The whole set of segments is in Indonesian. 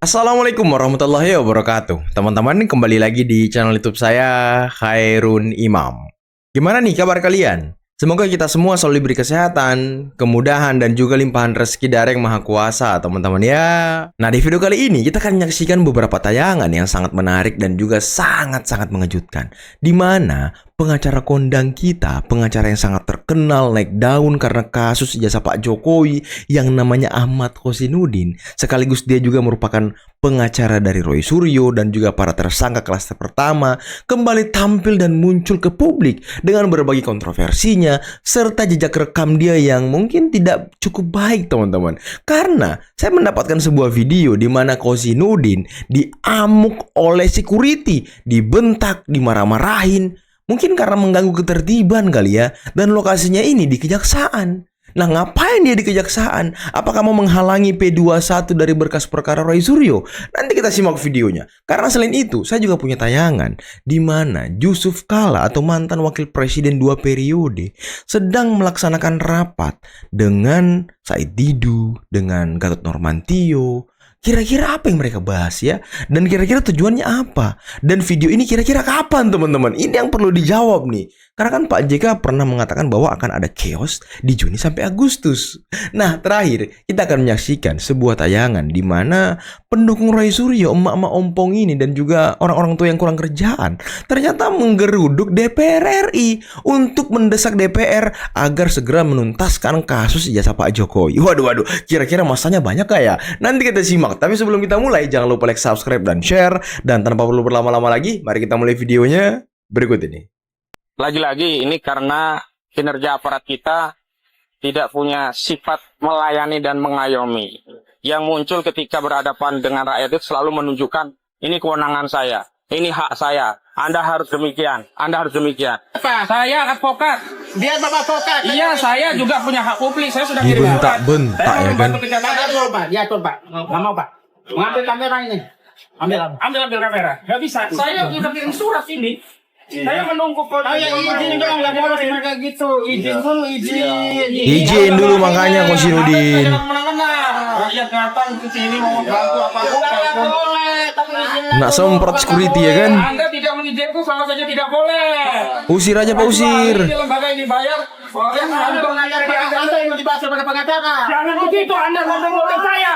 Assalamualaikum warahmatullahi wabarakatuh. Teman-teman, kembali lagi di channel YouTube saya, Khairun Imam. Gimana nih kabar kalian? Semoga kita semua selalu diberi kesehatan, kemudahan, dan juga limpahan rezeki dari Yang Maha Kuasa, teman-teman ya. Nah, di video kali ini kita akan menyaksikan beberapa tayangan yang sangat menarik dan juga sangat-sangat mengejutkan. Di mana pengacara kondang kita, pengacara yang sangat terkenal naik daun karena kasus ijazah Pak Jokowi yang namanya Ahmad Khozinuddin. Sekaligus dia juga merupakan pengacara dari Roy Suryo dan juga para tersangka klaster pertama kembali tampil dan muncul ke publik dengan berbagai kontroversinya serta jejak rekam dia yang mungkin tidak cukup baik, teman-teman. Karena saya mendapatkan sebuah video di mana Khozinuddin diamuk oleh security, dibentak, dimarah-marahin. Mungkin karena mengganggu ketertiban kali ya. Dan lokasinya ini di Kejaksaan. Nah, ngapain dia di Kejaksaan? Apakah mau menghalangi P21 dari berkas perkara Roy Suryo? Nanti kita simak videonya. Karena selain itu, saya juga punya tayangan di mana Yusuf Kala atau mantan wakil presiden 2 periode sedang melaksanakan rapat dengan Said Didu, dengan Gatot Nurmantio. Kira-kira apa yang mereka bahas ya? Dan kira-kira tujuannya apa? Dan video ini kira-kira kapan, teman-teman? Ini yang perlu dijawab nih. Karena kan Pak JK pernah mengatakan bahwa akan ada chaos di Juni sampai Agustus. Nah, terakhir kita akan menyaksikan sebuah tayangan di mana pendukung Roy Suryo, emak-emak ompong ini dan juga orang-orang tua yang kurang kerjaan ternyata menggeruduk DPR RI untuk mendesak DPR agar segera menuntaskan kasus ijazah Pak Jokowi. Waduh, kira-kira masanya banyak gak ya? Nanti kita simak. Tapi sebelum kita mulai, jangan lupa like, subscribe, dan share. Dan tanpa perlu berlama-lama lagi, mari kita mulai videonya berikut ini. Lagi-lagi ini karena kinerja aparat kita tidak punya sifat melayani dan mengayomi. Yang muncul ketika berhadapan dengan rakyat itu selalu menunjukkan ini kewenangan saya, ini hak saya. Anda harus demikian, Anda harus demikian. Pak, saya advokat. Dia bapak advokat. Iya, saya juga punya hak publik. Saya sudah kirim surat. Dibentak-bentak ya kan. Dia atur Pak. Nggak mau Pak. Mengambil kamera ini. Ambil kamera. Nggak bisa. Saya sudah kirim surat ini. Saya menunggu izin dong, nggak boleh mereka gitu. Izin dulu, Izin dulu makanya Khozinuddin. Rakyat datang ke sini mau bantu apapun. Nak semprot security ya kan? Anda tidak mengizinkan, sama saja tidak boleh. Usir aja Pak, usir. Ini lembaga yang dibayar oleh Anda yang dibahas oleh pengacara. Jangan begitu, Anda ngomong-ngomong saya.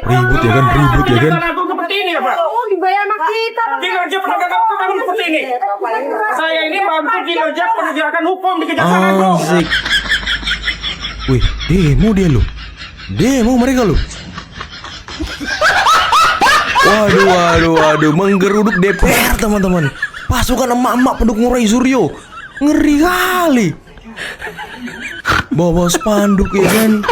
Ribut ya kan, ribut ya kan? Aku seperti ini ya Pak. Oh, dibayar sama kita. Kinerja penegakan hukum seperti ini. Saya ini bantu kinerja penegakan hukum di Kejaksaan Agung. Asik. Wih, demo dia loh. Demo mereka loh. Waduh, menggeruduk DPR, teman-teman. Pasukan emak-emak pendukung Roy Suryo. Ngeri kali. Bawa spanduk ya kan.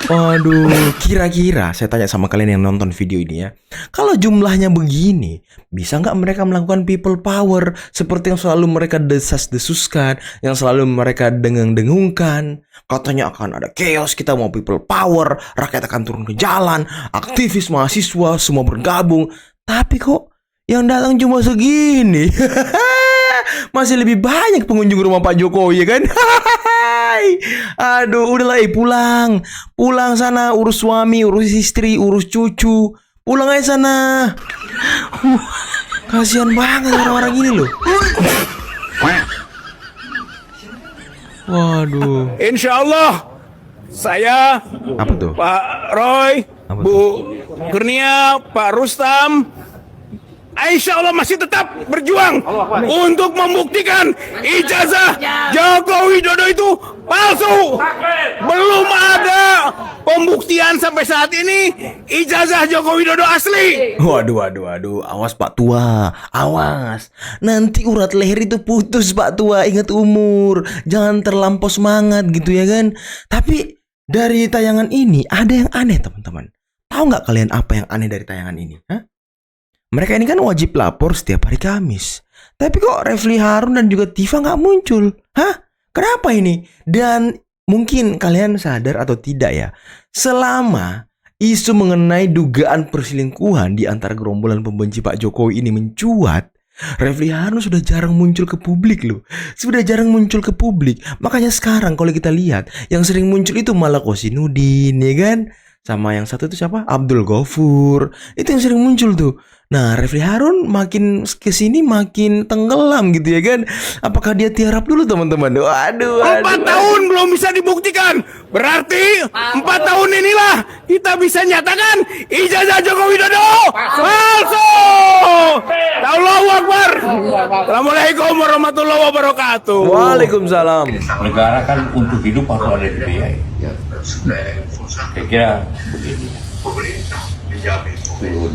Waduh, kira-kira saya tanya sama kalian yang nonton video ini ya. Kalau jumlahnya begini, bisa nggak mereka melakukan people power seperti yang selalu mereka desas-desuskan, yang selalu mereka dengung-dengungkan? Katanya akan ada chaos, kita mau people power, rakyat akan turun ke jalan, aktivis mahasiswa semua bergabung. Tapi kok yang datang cuma segini? Masih lebih banyak pengunjung rumah Pak Jokowi ya kan? Aduh, udahlah, pulang. Pulang sana, urus suami, urus istri, urus cucu. Pulang aja sana. Kasihan banget orang-orang ini loh. Waduh. Insya Allah saya, Apa tuh? Pak Roy, Apa Bu Kurnia, Pak Rustam, insya Allah masih tetap berjuang untuk membuktikan ijazah Joko Widodo itu palsu. Belum ada pembuktian sampai saat ini ijazah Joko Widodo asli. Waduh. Awas Pak Tua, awas. Nanti urat leher itu putus Pak Tua. Ingat umur. Jangan terlampau semangat gitu ya kan. Tapi dari tayangan ini ada yang aneh, teman-teman. Tahu nggak kalian apa yang aneh dari tayangan ini? Hah? Mereka ini kan wajib lapor setiap hari Kamis. Tapi kok Refli Harun dan juga Tifa nggak muncul? Hah? Kenapa ini? Dan mungkin kalian sadar atau tidak ya, selama isu mengenai dugaan perselingkuhan di antara gerombolan pembenci Pak Jokowi ini mencuat, Refli Harun sudah jarang muncul ke publik loh. Sudah jarang muncul ke publik. Makanya sekarang kalau kita lihat, yang sering muncul itu malah Khozinuddin, ya kan? sama yang satu itu siapa? Abdul Ghafur. Itu yang sering muncul tuh. Nah, Refli Harun makin kesini makin tenggelam gitu ya kan. Apakah dia tiarap dulu teman-teman? Waduh, 4 tahun belum bisa dibuktikan. Berarti 4 tahun inilah kita bisa nyatakan ijazah Joko Widodo palsu. Allahu Akbar. Assalamualaikum warahmatullahi wabarakatuh. Waalaikumsalam. Negara kan untuk hidup harus ada biaya. Saya kira begini. Turun.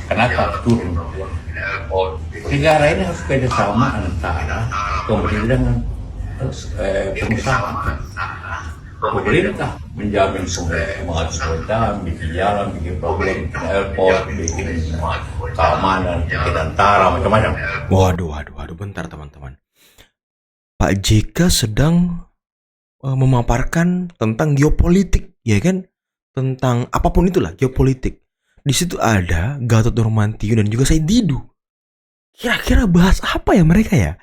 Kenapa turun? Negara ini harus kerjasama antara pemerintah dengan pengusaha. Pemerintah menjamin pengadaan, bikin jalan, bikin problem, bikin airport, bikin keamanan, bikin tentara, macam-macam. Waduh, bentar teman-teman. Pak JK sedang memaparkan tentang geopolitik, ya kan? Tentang apapun itulah geopolitik. Di situ ada Gatot Nurmantio dan juga Said Didu. Kira-kira bahas apa ya mereka ya?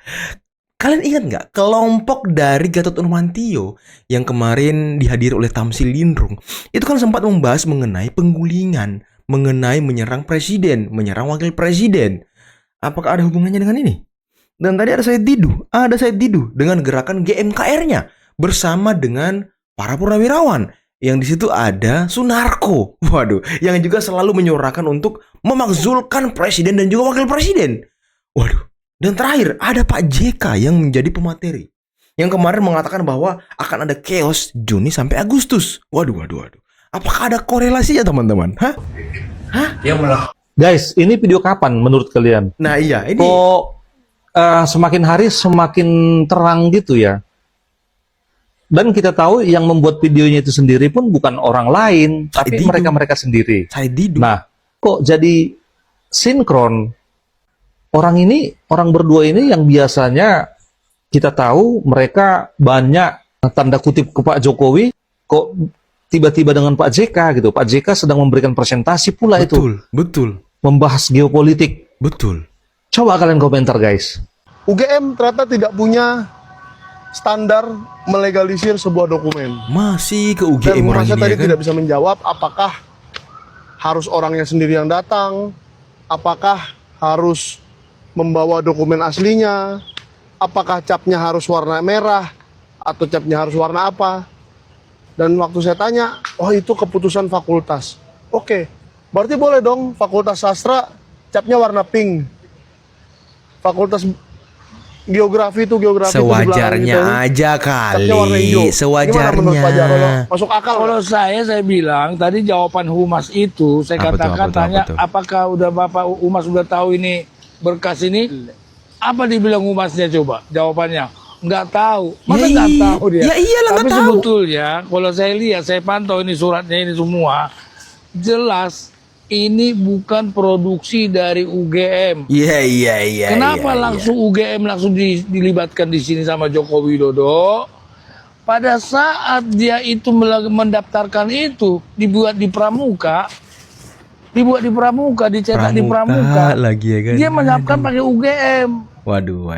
Kalian ingat nggak kelompok dari Gatot Nurmantio yang kemarin dihadiri oleh Tamsil Lindrung? Itu kan sempat membahas mengenai penggulingan, mengenai menyerang presiden, menyerang wakil presiden. Apakah ada hubungannya dengan ini? Dan tadi ada Said Didu dengan gerakan GMKR-nya bersama dengan para purnawirawan. Yang di situ ada Sunarko, waduh, yang juga selalu menyuarakan untuk memakzulkan presiden dan juga wakil presiden. Waduh, dan terakhir ada Pak JK yang menjadi pemateri, yang kemarin mengatakan bahwa akan ada chaos Juni sampai Agustus. Waduh. Apakah ada korelasinya teman-teman? Hah? Dia malah Guys, ini video kapan menurut kalian? Nah iya, ini Kok semakin hari semakin terang gitu ya? Dan kita tahu yang membuat videonya itu sendiri pun bukan orang lain, tapi Didu. mereka-mereka sendiri. Said Didu. Nah, kok jadi sinkron? Orang berdua ini yang biasanya kita tahu mereka banyak tanda kutip ke Pak Jokowi, kok tiba-tiba dengan Pak JK gitu. Pak JK sedang memberikan presentasi pula itu. Betul. Membahas geopolitik. Betul. Coba kalian komentar guys. UGM ternyata tidak punya standar melegalisir sebuah dokumen. Masih ke Dan UGM Bu orang Rasya ini tadi ya kan? tidak bisa menjawab apakah harus orangnya sendiri yang datang, apakah harus membawa dokumen aslinya, apakah capnya harus warna merah atau capnya harus warna apa. Dan waktu saya tanya, oh itu keputusan fakultas. Oke, berarti boleh dong fakultas sastra capnya warna pink. Fakultas geografi itu geografi Sewajarnya aja kali. capnya warna hijau. Gimana menurut Pak Jarod? Sewajarnya. Masuk akal Kalau nggak? saya bilang tadi jawaban Humas itu saya Apa tuh, katakan apa tuh, tanya apa tuh? apakah udah Bapak Humas sudah tahu ini berkas ini? Apa dibilang Humasnya coba? Jawabannya nggak tahu. Masa Ya nggak iya. tahu dia? Ya iyalah, Tapi nggak tahu. sebetulnya kalau saya lihat, saya pantau ini suratnya ini semua jelas ini bukan produksi dari UGM. Iya. Kenapa langsung UGM langsung dilibatkan di sini sama Joko Widodo? Pada saat dia itu mendaftarkan itu dibuat di Pramuka, dicetak di Pramuka. lagi ya kan? Dia menyiapkan pakai UGM. Waduh.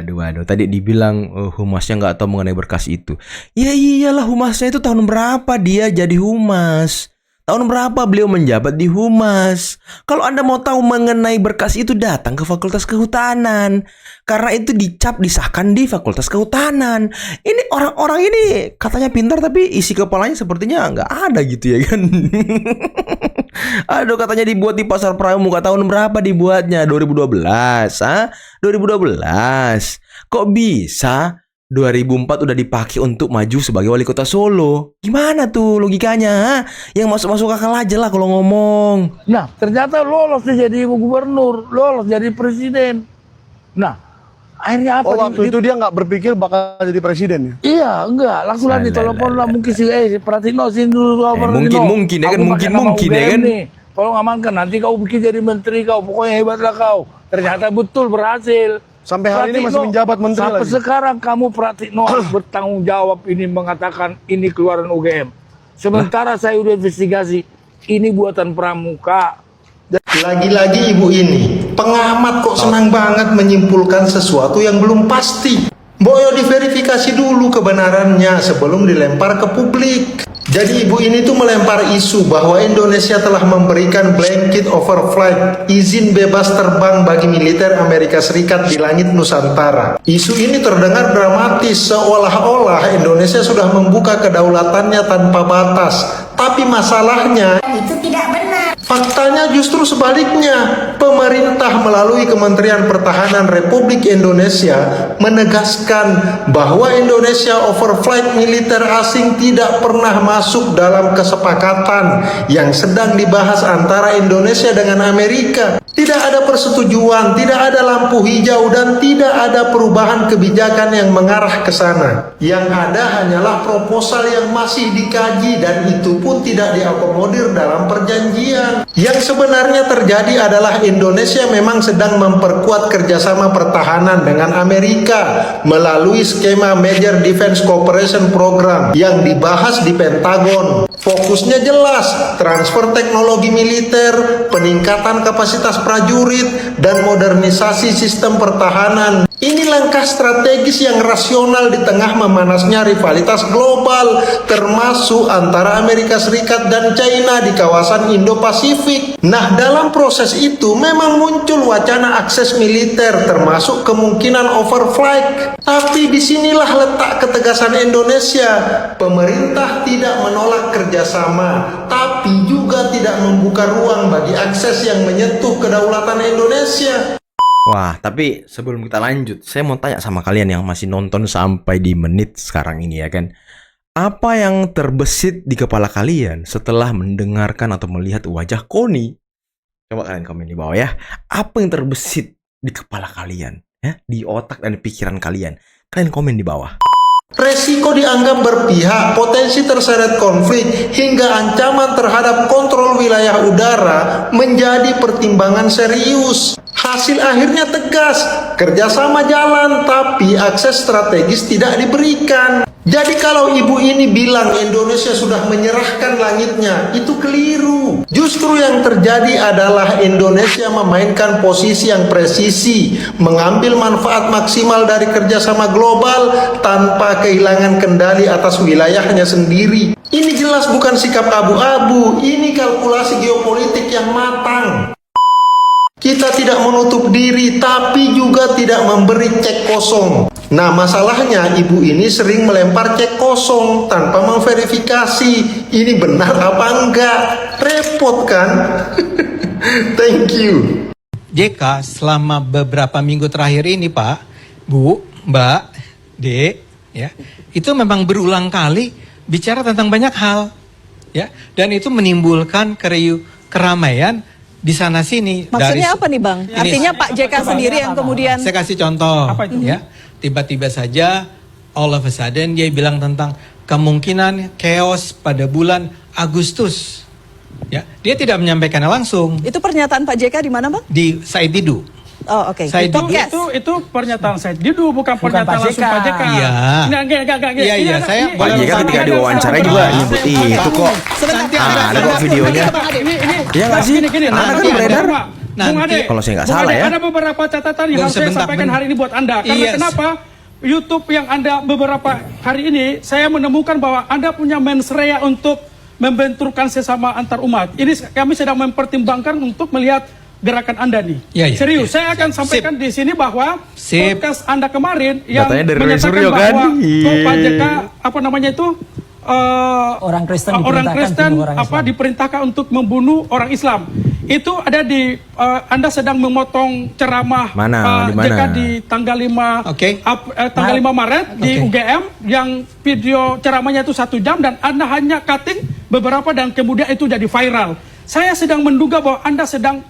Tadi dibilang humasnya nggak tahu mengenai berkas itu. Ya iyalah, humasnya itu tahun berapa dia jadi humas? Tahun berapa beliau menjabat di humas? Kalau Anda mau tahu mengenai berkas itu, datang ke Fakultas Kehutanan. Karena itu disahkan di Fakultas Kehutanan. Ini orang-orang ini katanya pintar tapi isi kepalanya sepertinya nggak ada gitu ya kan? Aduh, katanya dibuat di Pasar Pramuka. Tahun berapa dibuatnya? 2012, 2012. Kok bisa 2004 udah dipakai untuk maju sebagai wali kota Solo? Gimana tuh logikanya? Ha? Yang masuk akal aja lah kalau ngomong. Nah, ternyata lolos dia jadi gubernur, lolos jadi presiden. Nah, akhirnya apa? Oh, waktu itu dia nggak berpikir bakal jadi presiden ya? Iya, enggak. Langsung lah ditelepon lah mungkin si Pratino sini dulu Pratino. mungkin ya kan, Aku pakai nama mungkin ya UGM kan. nih. Tolong amankan, nanti kau bikin jadi menteri kau. Pokoknya hebatlah kau. Ternyata betul berhasil. Sampai hari ini masih menjabat menteri sampai lagi. sekarang kamu Pratino harus bertanggung jawab ini mengatakan ini keluaran UGM. Sementara saya udah investigasi, ini buatan Pramuka. Lagi-lagi ibu ini, pengamat kok senang banget menyimpulkan sesuatu yang belum pasti. Boyo diverifikasi dulu kebenarannya sebelum dilempar ke publik. Jadi ibu ini tuh melempar isu bahwa Indonesia telah memberikan blanket overflight, izin bebas terbang bagi militer Amerika Serikat di langit Nusantara. Isu ini terdengar dramatis, seolah-olah Indonesia sudah membuka kedaulatannya tanpa batas. Tapi masalahnya Itu tidak benar. faktanya justru sebaliknya. Pemerintah melalui Kementerian Pertahanan Republik Indonesia menegaskan bahwa Indonesia overflight militer asing tidak pernah masuk dalam kesepakatan yang sedang dibahas antara Indonesia dengan Amerika. Tidak ada persetujuan, tidak ada lampu hijau, dan tidak ada perubahan kebijakan yang mengarah ke sana. Yang ada hanyalah proposal yang masih dikaji, dan itu pun tidak diakomodir dalam perjanjian. Yang sebenarnya terjadi adalah Indonesia memang sedang memperkuat kerjasama pertahanan dengan Amerika melalui skema Major Defense Cooperation Program yang dibahas di Pentagon. Fokusnya jelas, transfer teknologi militer, peningkatan kapasitas prajurit, dan modernisasi sistem pertahanan. Ini langkah strategis yang rasional di tengah memanasnya rivalitas global, termasuk antara Amerika Serikat dan China di kawasan Indo-Pasifik. Nah, dalam proses itu memang muncul wacana akses militer, termasuk kemungkinan overflight. Tapi disinilah letak ketegasan Indonesia. Pemerintah tidak menolak kerjasama, tapi juga tidak membuka ruang bagi akses yang menyentuh kedaulatan Indonesia. Wah, tapi sebelum kita lanjut, saya mau tanya sama kalian yang masih nonton sampai di menit sekarang ini ya kan. Apa yang terbesit di kepala kalian setelah mendengarkan atau melihat wajah Koni? Coba kalian komen di bawah ya. Apa yang terbesit di kepala kalian? Ya, di otak dan pikiran kalian. Kalian komen di bawah. Resiko dianggap berpihak, potensi terseret konflik, hingga ancaman terhadap kontrol wilayah udara menjadi pertimbangan serius. Hasil akhirnya tegas, kerjasama jalan, tapi akses strategis tidak diberikan. Jadi kalau ibu ini bilang Indonesia sudah menyerahkan langitnya, itu keliru. Justru yang terjadi adalah Indonesia memainkan posisi yang presisi, mengambil manfaat maksimal dari kerjasama global tanpa kehilangan kendali atas wilayahnya sendiri. Ini jelas bukan sikap abu-abu, ini kalkulasi geopolitik yang matang. Kita tidak menutup diri, tapi juga tidak memberi cek kosong. Nah, masalahnya ibu ini sering melempar cek kosong tanpa memverifikasi ini benar apa enggak. Repot kan? Thank you. JK selama beberapa minggu terakhir ini, Pak, Bu, Mbak, Dek, ya, itu memang berulang kali bicara tentang banyak hal, ya, dan itu menimbulkan keramaian di sana sini. Maksudnya apa nih Bang? Artinya Pak JK sendiri yang kemudian... Saya kasih contoh, ya, tiba-tiba saja all of a sudden dia bilang tentang kemungkinan chaos pada bulan Agustus. Ya, dia tidak menyampaikannya langsung. Itu pernyataan Pak JK di mana Bang? Di Said Didu. Oh, oke. Itu pernyataan Said Didu, bukan pernyataan langsung Pak JK. Iya. Iya, saya Pak JK ketika diwawancara juga nyebut itu kok. Ada kok videonya. Iya nggak sih? Ada kan beredar? Nanti kalau saya nggak salah ya. Ada beberapa catatan yang harus saya sampaikan hari ini buat Anda. Karena kenapa? YouTube yang Anda beberapa hari ini, saya menemukan bahwa Anda punya mens rea untuk membenturkan sesama antar umat. Ini kami sedang mempertimbangkan untuk melihat gerakan Anda nih. Serius, saya akan sampaikan di sini bahwa podcast Anda kemarin yang menyatakan bahwa Pak JK apa namanya itu orang Kristen diperintahkan untuk membunuh orang Islam. Itu ada di Anda sedang memotong ceramah JK di tanggal 5 tanggal 5 Maret di UGM yang video ceramahnya itu 1 jam dan Anda hanya cutting beberapa dan kemudian itu jadi viral. Saya sedang menduga bahwa Anda sedang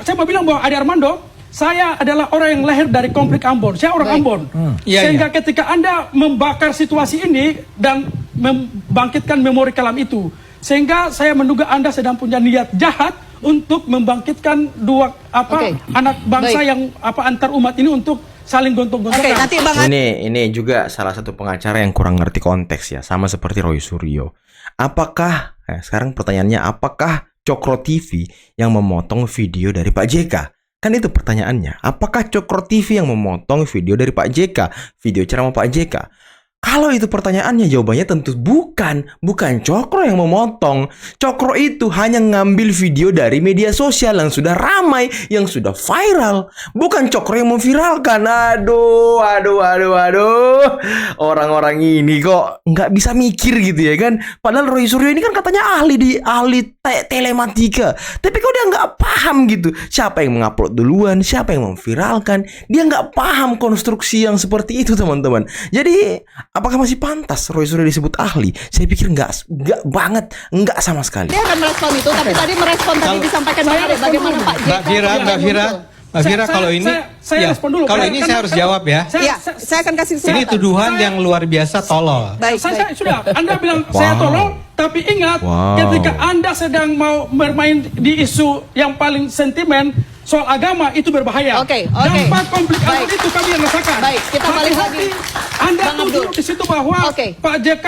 saya mau bilang bahwa Ade Armando, saya adalah orang yang lahir dari konflik Ambon. Saya orang Ambon. Sehingga ketika Anda membakar situasi ini dan membangkitkan memori kelam itu, sehingga saya menduga Anda sedang punya niat jahat untuk membangkitkan dua anak bangsa yang antar umat ini untuk saling gontok-gontokan. Ini juga salah satu pengacara yang kurang ngerti konteks ya, sama seperti Roy Suryo. Apakah sekarang pertanyaannya, apakah Cokro TV yang memotong video dari Pak JK? Kan itu pertanyaannya. Apakah Cokro TV yang memotong video dari Pak JK? Video ceramah Pak JK? Kalau itu pertanyaannya, jawabannya tentu bukan. Bukan Cokro yang memotong. Cokro itu hanya ngambil video dari media sosial yang sudah ramai, yang sudah viral. Bukan Cokro yang memviralkan. Aduh. Orang-orang ini kok nggak bisa mikir gitu ya kan. Padahal Roy Suryo ini kan katanya ahli telematika. Tapi kok dia nggak paham gitu. Siapa yang mengupload duluan, siapa yang memviralkan. Dia nggak paham konstruksi yang seperti itu, teman-teman. Jadi apakah masih pantas Roy Suryo disebut ahli? Saya pikir enggak banget, enggak sama sekali. Dia akan merespon itu, tapi tadi merespon tadi disampaikan bagaimana Pak JK. Mbak Vira, kalau ini saya respon dulu. Kalau ini saya harus jawab ya. Saya akan kasih kesempatan. Ini tuduhan yang luar biasa tolol. Saya sudah. Anda bilang saya tolong, tapi ingat ketika Anda sedang mau bermain di isu yang paling sentimen soal agama, itu berbahaya. Dampak konflik agung itu kami yang rasakan. Baik, kita balik lagi. Anda tuduh di situ bahwa Pak JK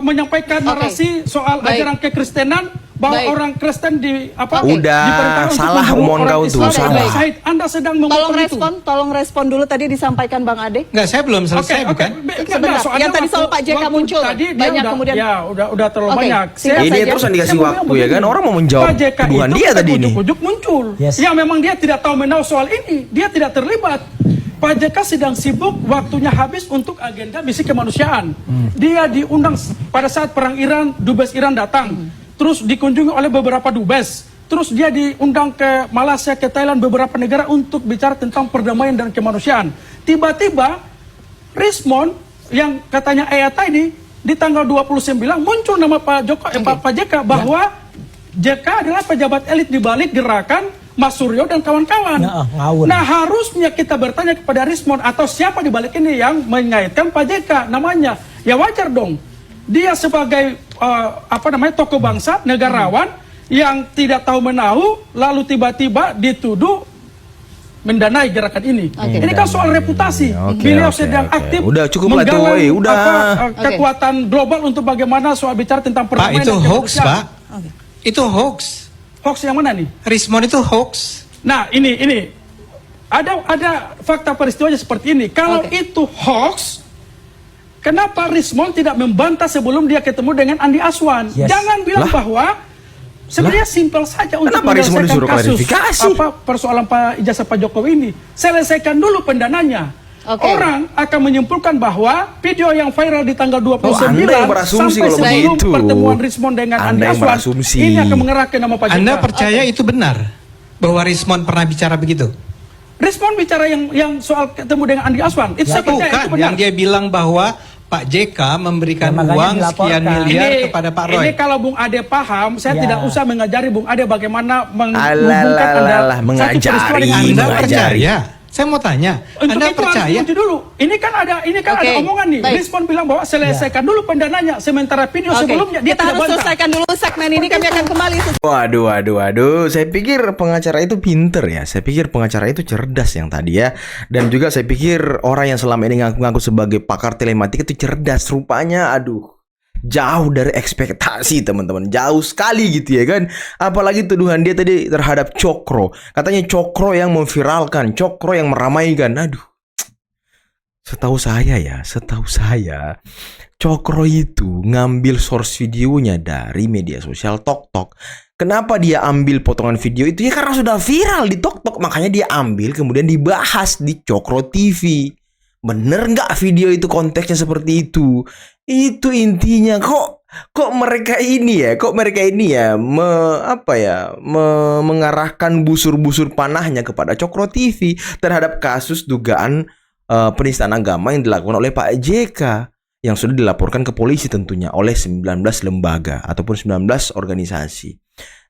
menyampaikan narasi soal ajaran kekristenan, bahwa orang Kristen udah salah omongan kau tuh, salah. Anda sedang tolong respon dulu tadi disampaikan Bang Ade. Enggak, saya belum selesai bukan? Sebentar. Yang tadi soal Pak JK muncul banyak kemudian. Ya, udah terlalu banyak. Ini terus dikasih waktu ya kan, orang mau menjawab tuduhan dia tadi ini. Ujuk muncul. Ya memang dia tidak tahu menahu soal ini, dia tidak terlibat. Pak JK sedang sibuk, waktunya habis untuk agenda misi kemanusiaan. Dia diundang pada saat perang Iran, dubes Iran datang. Terus dikunjungi oleh beberapa dubes. Terus dia diundang ke Malaysia, ke Thailand, beberapa negara untuk bicara tentang perdamaian dan kemanusiaan. Tiba-tiba Rismon yang katanya tadi di tanggal 29 muncul nama Pak JK bahwa JK adalah pejabat elit di balik gerakan Mas Suryo dan kawan-kawan. Nah, harusnya kita bertanya kepada Rismon atau siapa di balik ini yang mengaitkan Pak JK namanya. Ya wajar dong. Dia sebagai tokoh bangsa, negarawan yang tidak tahu menahu, lalu tiba-tiba dituduh mendanai gerakan ini. Ini kan soal reputasi. Beliau sedang aktif menggalang kekuatan global untuk bagaimana soal bicara tentang perdamaian. Pak, itu hoax, Pak. Itu hoax. Hoax yang mana nih? Rismon itu hoax. Nah, ini ada fakta peristiwanya seperti ini. Kalau itu hoax, kenapa Rismon tidak membantah sebelum dia ketemu dengan Andi Aswan? Jangan bilang bahwa sebenarnya simpel saja untuk menyelesaikan kasus persoalan ijazah Pak Jokowi ini. Selesaikan dulu pendananya. Orang akan menyimpulkan bahwa video yang viral di tanggal 29 sampai sebelum pertemuan Rismon dengan Andi Aswan ini akan mengerahkan nama Pak JK. Anda percaya itu benar bahwa Rismon pernah bicara begitu? Rismon bicara yang soal ketemu dengan Andi Aswan itu saya percaya itu benar. Yang dia bilang bahwa Pak JK memberikan uang sekian miliar kepada Pak Roy. Ini kalau Bung Ade paham, saya tidak usah mengajari Bung Ade bagaimana menghubungkan Anda. Anda percaya? Saya mau tanya, Anda percaya? Dulu. Ini kan ada omongan nih. Rismon bilang bahwa selesaikan dulu pendananya, sementara video sebelumnya dia kita tidak harus bantah. selesaikan dulu segmen ini, kami akan kembali. Waduh. Saya pikir pengacara itu pinter ya. Saya pikir pengacara itu cerdas yang tadi ya. Dan juga saya pikir orang yang selama ini ngaku-ngaku sebagai pakar telematik itu cerdas. Rupanya jauh dari ekspektasi, teman-teman. Jauh sekali gitu ya kan. Apalagi tuduhan dia tadi terhadap Cokro. Katanya Cokro yang memviralkan, Cokro yang meramaikan. Aduh. Setahu saya, Cokro itu ngambil source videonya dari media sosial TokTok. Kenapa dia ambil potongan video itu? Ya karena sudah viral di TokTok. Makanya dia ambil kemudian dibahas di Cokro TV. Bener nggak video itu konteksnya seperti itu? Itu intinya. Kok mereka ini ya mengarahkan busur-busur panahnya kepada Cokro TV terhadap kasus dugaan penistaan agama yang dilakukan oleh Pak JK yang sudah dilaporkan ke polisi tentunya oleh 19 lembaga ataupun 19 organisasi.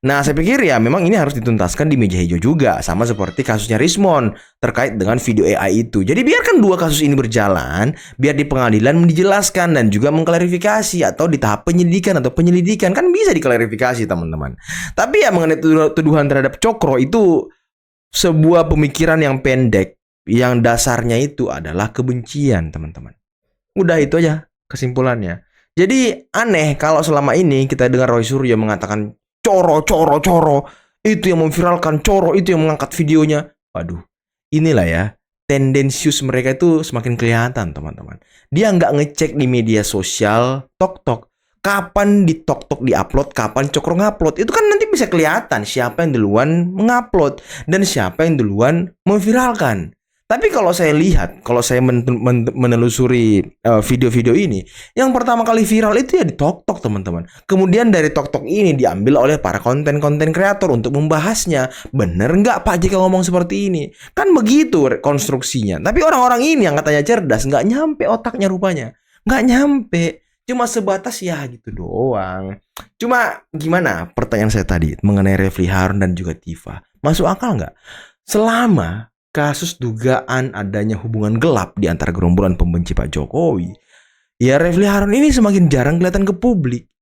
Nah, saya pikir ya memang ini harus dituntaskan di meja hijau juga, sama seperti kasusnya Rismon terkait dengan video AI itu. Jadi biarkan dua kasus ini berjalan, biar di pengadilan dijelaskan dan juga mengklarifikasi, atau di tahap penyelidikan kan bisa diklarifikasi, teman-teman. Tapi ya mengenai tuduhan terhadap Cokro itu sebuah pemikiran yang pendek yang dasarnya itu adalah kebencian, teman-teman. Udah itu aja kesimpulannya. Jadi aneh kalau selama ini kita dengar Roy Suryo mengatakan Coro, itu yang memviralkan, Coro itu yang mengangkat videonya. Waduh, inilah ya tendensius mereka itu semakin kelihatan, teman-teman. Dia nggak ngecek di media sosial, tok-tok. Kapan di tok-tok diupload, kapan Cokro ngupload. Itu kan nanti bisa kelihatan siapa yang duluan mengupload dan siapa yang duluan memviralkan. Tapi kalau saya lihat, kalau saya menelusuri video-video ini, yang pertama kali viral itu ya di tok-tok, teman-teman. Kemudian dari tok-tok ini diambil oleh para konten-konten kreator untuk membahasnya. Bener nggak Pak JK ngomong seperti ini? Kan begitu konstruksinya. Tapi orang-orang ini yang katanya cerdas, nggak nyampe otaknya rupanya. Nggak nyampe. Cuma sebatas ya gitu doang. Cuma gimana pertanyaan saya tadi mengenai Refly Harun dan juga Tifa? Masuk akal nggak? Selama kasus dugaan adanya hubungan gelap di antara gerombolan pembenci Pak Jokowi, ya Refly Harun ini semakin jarang kelihatan ke publik,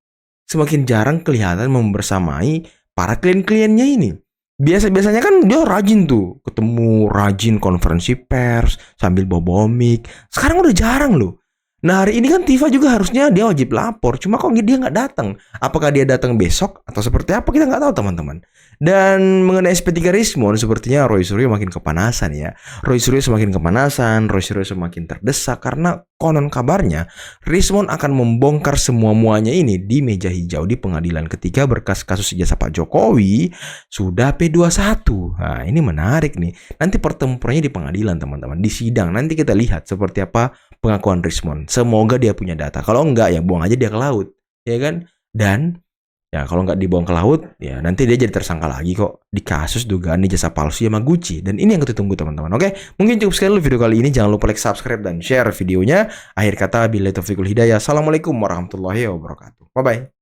semakin jarang kelihatan membersamai para klien-kliennya ini. Biasanya kan dia rajin tuh, ketemu rajin konferensi pers sambil bawa mic. Sekarang udah jarang loh. Nah hari ini kan Tifa juga harusnya dia wajib lapor, cuma kok dia nggak datang. Apakah dia datang besok atau seperti apa, kita nggak tahu, teman-teman. Dan mengenai SP3 Rismon, sepertinya Roy Suryo makin kepanasan ya. Roy Suryo semakin kepanasan, Roy Suryo semakin terdesak karena konon kabarnya Rismon akan membongkar semua-muanya ini di meja hijau di pengadilan ketika berkas kasus ijazah Pak Jokowi sudah P21. Nah ini menarik nih. Nanti pertempurannya di pengadilan, teman-teman, di sidang. Nanti kita lihat seperti apa pengakuan Rismon. Semoga dia punya data. Kalau enggak ya buang aja dia ke laut, ya kan? Dan ya kalau nggak dibuang ke laut, ya nanti dia jadi tersangka lagi kok di kasus dugaan ijazah palsu Yamaguchi. Dan ini yang kita tunggu, teman-teman. Oke, mungkin cukup sekali video kali ini. Jangan lupa like, subscribe, dan share videonya. Akhir kata, billahi taufiqul hidayah. Assalamualaikum warahmatullahi wabarakatuh. Bye-bye.